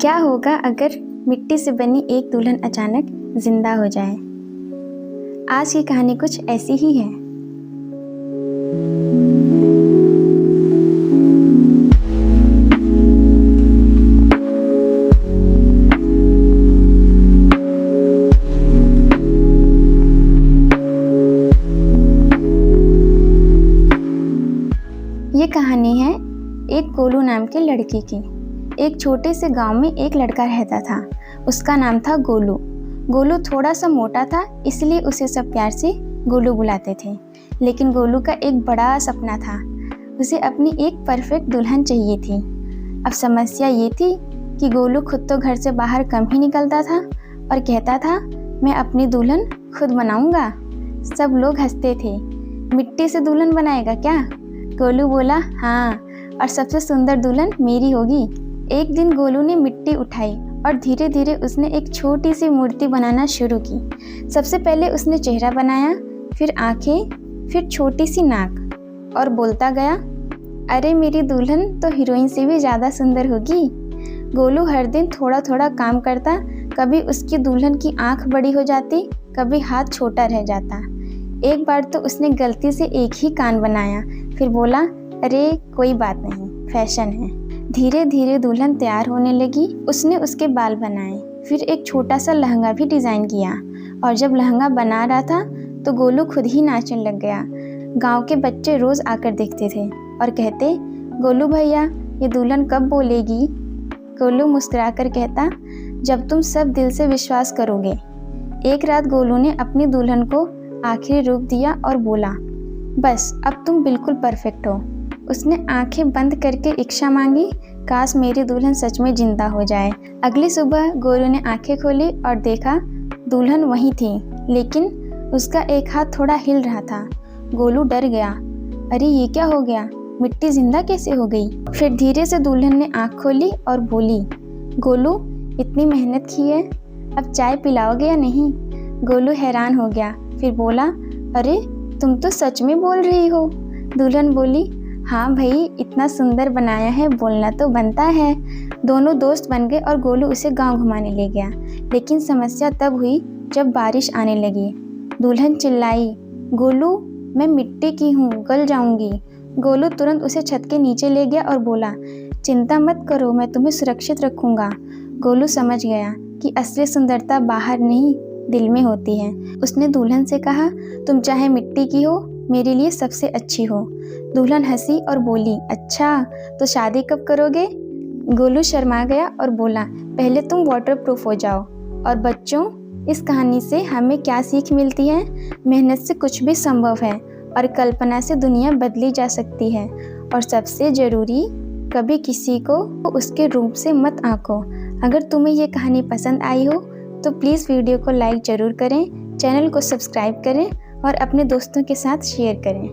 क्या होगा अगर मिट्टी से बनी एक दुल्हन अचानक जिंदा हो जाए। आज की कहानी कुछ ऐसी ही है। ये कहानी है एक गोलू नाम के लड़के की। एक छोटे से गांव में एक लड़का रहता था। उसका नाम था गोलू। गोलू थोड़ा सा मोटा था, इसलिए उसे सब प्यार से गोलू बुलाते थे। लेकिन गोलू का एक बड़ा सपना था। उसे अपनी एक परफेक्ट दुल्हन चाहिए थी। अब समस्या ये थी कि गोलू खुद तो घर से बाहर कम ही निकलता था और कहता था, मैं अपनी दुल्हन खुद बनाऊंगा। सब लोग हंसते थे। मिट्टी से दुल्हन बनाएगा क्या? गोलू बोला, हाँ, और सबसे सुंदर दुल्हन मेरी होगी। एक दिन गोलू ने मिट्टी उठाई और धीरे धीरे उसने एक छोटी सी मूर्ति बनाना शुरू की। सबसे पहले उसने चेहरा बनाया, फिर आंखें, फिर छोटी सी नाक, और बोलता गया, अरे मेरी दुल्हन तो हीरोइन से भी ज़्यादा सुंदर होगी। गोलू हर दिन थोड़ा थोड़ा काम करता। कभी उसकी दुल्हन की आंख बड़ी हो जाती, कभी हाथ छोटा रह जाता। एक बार तो उसने गलती से एक ही कान बनाया, फिर बोला, अरे कोई बात नहीं, फैशन है। धीरे धीरे दुल्हन तैयार होने लगी। उसने उसके बाल बनाए, फिर एक छोटा सा लहंगा भी डिज़ाइन किया। और जब लहंगा बना रहा था तो गोलू खुद ही नाचने लग गया। गांव के बच्चे रोज़ आकर देखते थे और कहते, गोलू भैया, ये दुल्हन कब बोलेगी? गोलू मुस्कुराकर कहता, जब तुम सब दिल से विश्वास करोगे। एक रात गोलू ने अपनी दुल्हन को आखिरी रूप दिया और बोला, बस अब तुम बिल्कुल परफेक्ट हो। उसने आंखें बंद करके इच्छा मांगी, काश मेरी दुल्हन सच में जिंदा हो जाए। अगली सुबह गोलू ने आंखें खोली और देखा दुल्हन वहीं थी, लेकिन उसका एक हाथ थोड़ा हिल रहा था। गोलू डर गया, अरे ये क्या हो गया? मिट्टी जिंदा कैसे हो गई? फिर धीरे से दुल्हन ने आंख खोली और बोली, गोलू, इतनी मेहनत की है, अब चाय पिलाओगे या नहीं? गोलू हैरान हो गया, फिर बोला, अरे तुम तो सच में बोल रही हो। दुल्हन बोली, हाँ भाई, इतना सुंदर बनाया है, बोलना तो बनता है। दोनों दोस्त बन गए और गोलू उसे गांव घुमाने ले गया। लेकिन समस्या तब हुई जब बारिश आने लगी। दुल्हन चिल्लाई, गोलू, मैं मिट्टी की हूँ, गल जाऊंगी। गोलू तुरंत उसे छत के नीचे ले गया और बोला, चिंता मत करो, मैं तुम्हें सुरक्षित रखूँगा। गोलू समझ गया कि असली सुंदरता बाहर नहीं, दिल में होती है। उसने दुल्हन से कहा, तुम चाहे मिट्टी की हो, मेरे लिए सबसे अच्छी हो। दुल्हन हंसी और बोली, अच्छा, तो शादी कब करोगे? गोलू शर्मा गया और बोला, पहले तुम वाटरप्रूफ हो जाओ। और बच्चों, इस कहानी से हमें क्या सीख मिलती है? मेहनत से कुछ भी संभव है और कल्पना से दुनिया बदली जा सकती है। और सबसे ज़रूरी, कभी किसी को उसके रूप से मत आंको। अगर तुम्हें ये कहानी पसंद आई हो तो प्लीज़ वीडियो को लाइक ज़रूर करें, चैनल को सब्सक्राइब करें और अपने दोस्तों के साथ शेयर करें।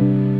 है।